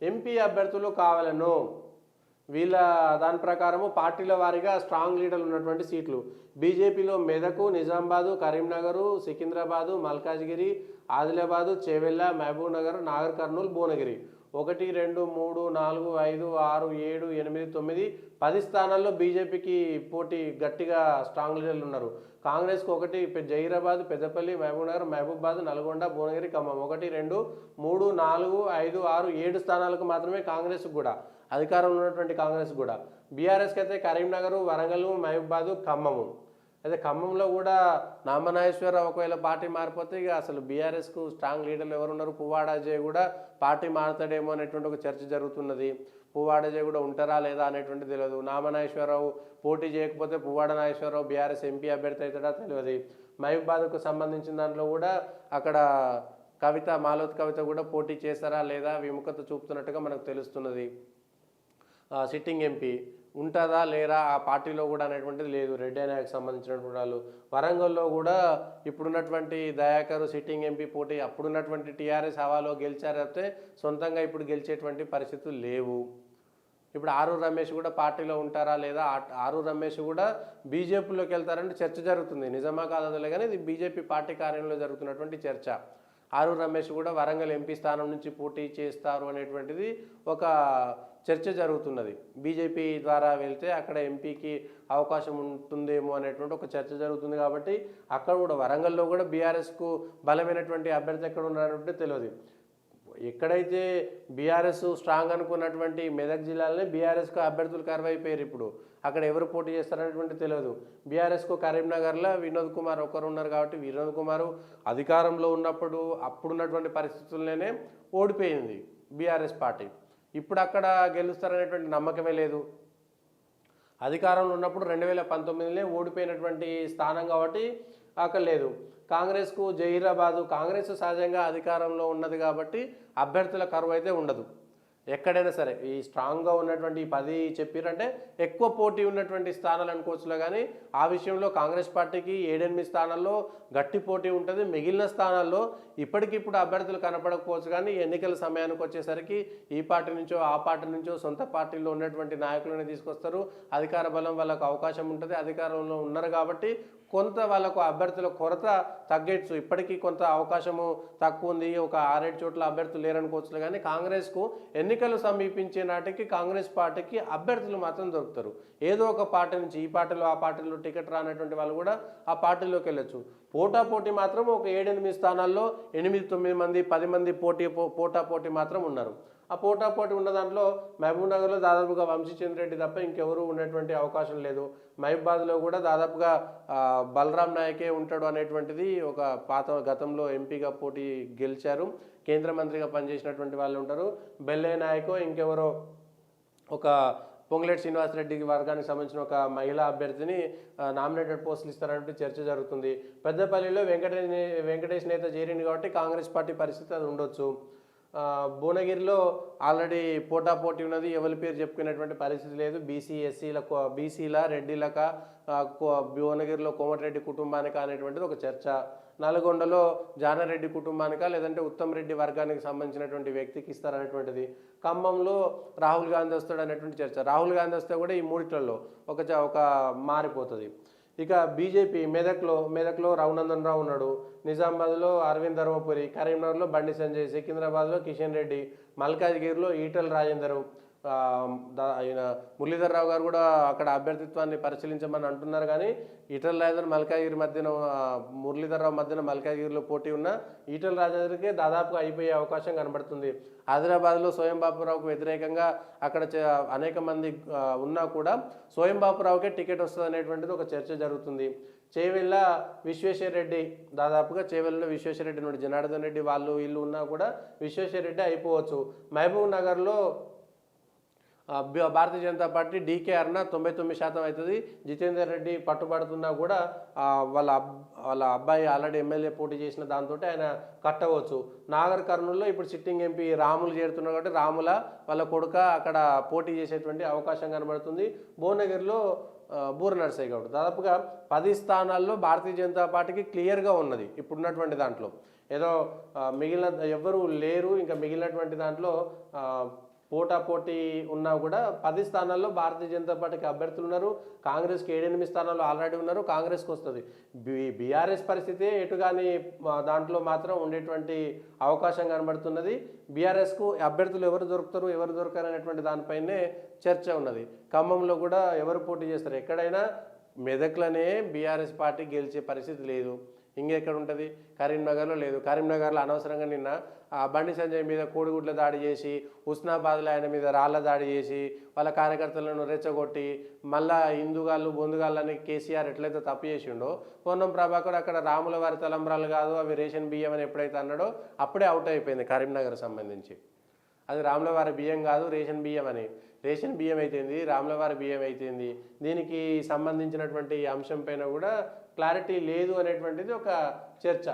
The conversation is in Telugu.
ఎంపీ అభ్యర్థులు కావాలను వీళ్ళ దాని ప్రకారము పార్టీల వారీగా స్ట్రాంగ్ లీడర్లు ఉన్నటువంటి సీట్లు బీజేపీలో మెదకు, నిజామాబాదు, కరీంనగరు, సికింద్రాబాదు, మల్కాజ్గిరి, ఆదిలాబాదు, చేవెళ్ళ, మహబూబ్ నగర్, నాగర్ కర్నూలు, భువనగిరి 1, 2, 3, 4, 5, 6, 7, 8, 9, 10 స్థానాల్లో బీజేపీకి పోటీ గట్టిగా స్ట్రాంగ్ లీడర్లు ఉన్నారు. కాంగ్రెస్కు 1 జహీరాబాద్, పెద్దపల్లి, మహబూబ్ నగర్, మహబూబాద్, నల్గొండ, భువనగిరి, ఖమ్మం 1, 2, 3, 4, 5, 6, 7 స్థానాలకు మాత్రమే కాంగ్రెస్ కూడా అధికారంలో ఉన్నటువంటి కాంగ్రెస్ కూడా. బీఆర్ఎస్కి అయితే కరీంనగర్, వరంగల్, మహబూబాద్, ఖమ్మము. అయితే ఖమ్మంలో కూడా నామనాగేశ్వరరావు ఒకవేళ పార్టీ మారిపోతే ఇక అసలు బీఆర్ఎస్కు స్ట్రాంగ్ లీడర్లు ఎవరున్నారు, పువ్వాడ అజయ్ కూడా పార్టీ మారుతాడేమో అనేటువంటి ఒక చర్చ జరుగుతున్నది. పువ్వాడ అజయ్ కూడా ఉంటారా లేదా అనేటువంటిది తెలియదు. నామనాగేశ్వరరావు పోటీ చేయకపోతే పువ్వాడ నాగేశ్వరరావు బీఆర్ఎస్ ఎంపీ అభ్యర్థి అవుతాడా తెలియదు. మహబూబాద్కు సంబంధించిన దాంట్లో కూడా అక్కడ కవిత, మాలోత్ కవిత కూడా పోటీ చేస్తారా లేదా విముఖత చూపుతున్నట్టుగా మనకు తెలుస్తున్నది. సిట్టింగ్ ఎంపీ ఉంటుందా లేరా ఆ పార్టీలో కూడా అనేటువంటిది లేదు. రెడ్డి నాయకు సంబంధించినటువంటి వాళ్ళు వరంగల్లో కూడా ఇప్పుడున్నటువంటి దయాకర్ సిట్టింగ్ ఎంపీ పోటీ అప్పుడున్నటువంటి టీఆర్ఎస్ హవాలో గెలిచారు అయితే సొంతంగా ఇప్పుడు గెలిచేటువంటి పరిస్థితులు లేవు. ఇప్పుడు ఆరూరు రమేష్ కూడా పార్టీలో ఉంటారా లేదా, ఆరూరు రమేష్ కూడా బీజేపీలోకి వెళ్తారంటే చర్చ జరుగుతుంది. నిజమా కాదలే కానీ ఇది బీజేపీ పార్టీ కార్యాలయంలో జరుగుతున్నటువంటి చర్చ. ఆరూరు రమేష్ కూడా వరంగల్ ఎంపీ స్థానం నుంచి పోటీ చేస్తారు అనేటువంటిది ఒక చర్చ జరుగుతున్నది. బీజేపీ ద్వారా వెళ్తే అక్కడ ఎంపీకి అవకాశం ఉంటుందేమో అనేటువంటి ఒక చర్చ జరుగుతుంది. కాబట్టి అక్కడ కూడా వరంగల్లో కూడా బీఆర్ఎస్కు బలమైనటువంటి అభ్యర్థి ఎక్కడ ఉన్నారంటే తెలియదు. ఎక్కడైతే బీఆర్ఎస్ స్ట్రాంగ్ అనుకున్నటువంటి మెదక్ జిల్లాలోనే బీఆర్ఎస్కు అభ్యర్థులు కరువైపోయారు. ఇప్పుడు అక్కడ ఎవరు పోటీ చేస్తారనేటువంటి తెలియదు. బీఆర్ఎస్కు కరీంనగర్లో వినోద్ కుమార్ ఒకరు ఉన్నారు కాబట్టి వినోద్ కుమార్ అధికారంలో ఉన్నప్పుడు అప్పుడున్నటువంటి పరిస్థితుల్లోనే ఓడిపోయింది బీఆర్ఎస్ పార్టీ. ఇప్పుడు అక్కడ గెలుస్తారనేటువంటి నమ్మకమే లేదు. అధికారంలో ఉన్నప్పుడు 2019 ఓడిపోయినటువంటి స్థానం కాబట్టి అక్కడ లేదు. కాంగ్రెస్కు జహీరాబాదు, కాంగ్రెస్ సహజంగా అధికారంలో ఉన్నది కాబట్టి అభ్యర్థుల కరువు అయితే ఉండదు. ఎక్కడైనా సరే ఈ స్ట్రాంగ్గా ఉన్నటువంటి 10 చెప్పారంటే ఎక్కువ పోటీ ఉన్నటువంటి స్థానాలు అనుకోవచ్చులో, కానీ ఆ విషయంలో కాంగ్రెస్ పార్టీకి 7-8 స్థానాల్లో గట్టి పోటీ ఉంటుంది. మిగిలిన స్థానాల్లో ఇప్పటికిప్పుడు అభ్యర్థులు కనపడకపోవచ్చు, కానీ ఎన్నికల సమయానికి వచ్చేసరికి ఈ పార్టీ నుంచో ఆ పార్టీ నుంచో సొంత పార్టీలో ఉన్నటువంటి నాయకులను తీసుకొస్తారు. అధికార బలం వాళ్ళకు అవకాశం ఉంటుంది. అధికారంలో ఉన్నారు కాబట్టి కొంత వాళ్ళకు అభ్యర్థుల కొరత తగ్గచ్చు. ఇప్పటికీ కొంత అవకాశము తక్కువ ఉంది, ఒక 6-7 చోట్ల అభ్యర్థులు లేరనుకోవచ్చు. కానీ కాంగ్రెస్కు ఎన్నికలు సమీపించే నాటికి కాంగ్రెస్ పార్టీకి అభ్యర్థులు మాత్రం దొరుకుతారు. ఏదో ఒక పార్టీ నుంచి ఈ పార్టీలో ఆ పార్టీలో టికెట్ రానటువంటి వాళ్ళు కూడా ఆ పార్టీలోకి వెళ్ళొచ్చు. పోటాపోటీ మాత్రం ఒక 7-8 స్థానాల్లో 8-9 మంది 10 మంది పోటాపోటీ మాత్రం ఉన్నారు. ఆ పోటాపోటీ ఉన్న దాంట్లో మహబూబ్ నగర్లో దాదాపుగా వంశీచంద్ర రెడ్డి తప్ప ఇంకెవరూ ఉన్నటువంటి అవకాశం లేదు. మహబూబాద్లో కూడా దాదాపుగా బలరాం నాయకే ఉంటాడు అనేటువంటిది ఒక గతంలో ఎంపీగా పోటీ గెలిచారు, కేంద్ర మంత్రిగా పనిచేసినటువంటి వాళ్ళు ఉంటారు. బెల్లయ్య నాయకో ఇంకెవరో ఒక పొంగులేటి శ్రీనివాసరెడ్డి వర్గానికి సంబంధించిన ఒక మహిళా అభ్యర్థిని నామినేటెడ్ పోస్టులు ఇస్తారన్నట్టు చర్చ జరుగుతుంది. పెద్దపల్లిలో వెంకటేష్ నేత చేరింది కాబట్టి కాంగ్రెస్ పార్టీ పరిస్థితి అది ఉండొచ్చు. భువనగిరిలో ఆల్రెడీ పోటాపోటీ ఉన్నది, ఎవరి పేరు చెప్పుకునేటువంటి పరిస్థితి లేదు. బీసీల రెడ్డిలక భువనగిరిలో కోమటిరెడ్డి కుటుంబానికి అనేటువంటిది ఒక చర్చ. నల్గొండలో జానారెడ్డి కుటుంబానిక లేదంటే ఉత్తమ్ రెడ్డి వర్గానికి సంబంధించినటువంటి వ్యక్తికి ఇస్తారనేటువంటిది. ఖమ్మంలో రాహుల్ గాంధీ వస్తాడు అనేటువంటి చర్చ. రాహుల్ గాంధీ వస్తే కూడా ఈ మూడిట్లలో ఒక మారిపోతుంది. ఇక బీజేపీ మెదక్లో రఘునందన్ రావు ఉన్నాడు, నిజామాబాద్లో అరవింద్ ధర్మపురి, కరీంనగర్లో బండి సంజయ్, సికింద్రాబాద్లో కిషన్ రెడ్డి, మల్కాజ్గిరిలో ఈటల రాజేందర్, ఆయన మురళీధర్ రావు గారు కూడా అక్కడ అభ్యర్థిత్వాన్ని పరిశీలించమని అంటున్నారు. కానీ ఈటల రాజేందర్ మల్కాజ్గిరి మధ్యన మురళీధర్ రావు మధ్యన మల్కాజ్గిరిలో పోటీ ఉన్న ఈటల రాజేందర్కే దాదాపుగా అయిపోయే అవకాశం కనబడుతుంది. ఆదిలాబాద్లో స్వయం బాపురావుకు వ్యతిరేకంగా అక్కడ అనేక మంది ఉన్నా కూడా స్వయం బాపురావుకే టికెట్ వస్తుంది అనేటువంటిది ఒక చర్చ జరుగుతుంది. చేవెళ్ళ విశ్వేశ్వరరెడ్డి, దాదాపుగా చేవెళ్ళలో విశ్వేశ్వరరెడ్డి నుండి జనార్దన్ రెడ్డి వాళ్ళు వీళ్ళు ఉన్నా కూడా విశ్వేశ్వరరెడ్డి అయిపోవచ్చు. మహబూబ్ నగర్లో భారతీయ జనతా పార్టీ డీకే అరుణ 99% అవుతుంది. జితేందర్ రెడ్డి పట్టుబడుతున్నా కూడా వాళ్ళ అబ్బాయి ఆల్రెడీ ఎమ్మెల్యే పోటీ చేసిన దాంతో ఆయన కట్టవచ్చు. నాగర్ కర్నూలులో ఇప్పుడు సిట్టింగ్ ఎంపీ రాములు చేరుతున్నారు కాబట్టి రాముల వాళ్ళ కొడుక అక్కడ పోటీ చేసేటువంటి అవకాశం కనబడుతుంది. భువనగిరిలో బూర నర్సయ్య గౌడ్. దాదాపుగా 10 స్థానాల్లో భారతీయ జనతా పార్టీకి క్లియర్గా ఉన్నది ఇప్పుడున్నటువంటి దాంట్లో. ఏదో మిగిలిన ఎవ్వరూ లేరు, ఇంకా మిగిలినటువంటి దాంట్లో పోటాపోటీ ఉన్నా కూడా 10 స్థానాల్లో భారతీయ జనతా పార్టీకి అభ్యర్థులు ఉన్నారు. కాంగ్రెస్కి 7-8 స్థానాల్లో ఆల్రెడీ ఉన్నారు. కాంగ్రెస్కి వస్తుంది. బీఆర్ఎస్ పరిస్థితి ఎటుగాని దాంట్లో మాత్రం ఉండేటువంటి అవకాశం కనబడుతున్నది. బీఆర్ఎస్కు అభ్యర్థులు ఎవరు దొరుకుతారు, ఎవరు దొరకరు అనేటువంటి దానిపైనే చర్చ ఉన్నది. ఖమ్మంలో కూడా ఎవరు పోటీ చేస్తారు, ఎక్కడైనా మెదక్లోనే బీఆర్ఎస్ పార్టీ గెలిచే పరిస్థితి లేదు. ఇంకెక్కడ ఉంటుంది? కరీంనగర్లో లేదు. కరీంనగర్లో అనవసరంగా నిన్న బండి సంజయ్ మీద కోడిగుడ్ల దాడి చేసి, హుస్నాబాద్లో ఆయన మీద రాళ్ల దాడి చేసి, వాళ్ళ కార్యకర్తలను రెచ్చగొట్టి, మళ్ళా హిందూగాళ్ళు బొందుగాళ్ళని కేసీఆర్ ఎట్లయితే తప్పు చేసిండో, పొన్నం ప్రభాకర్ అక్కడ రాముల వారి తలంబ్రాలు కాదు అవి రేషన్ బియ్యం అని ఎప్పుడైతే అన్నాడో అప్పుడే అవుట్ అయిపోయింది కరీంనగర్ సంబంధించి. అది రాములవారి బియ్యం కాదు రేషన్ బియ్యం అని. రేషన్ బియ్యం అయితేంది, రాములవారి బియ్యం అయితేంది, దీనికి సంబంధించినటువంటి అంశం పైన కూడా క్లారిటీ లేదు అనేటువంటిది ఒక చర్చ.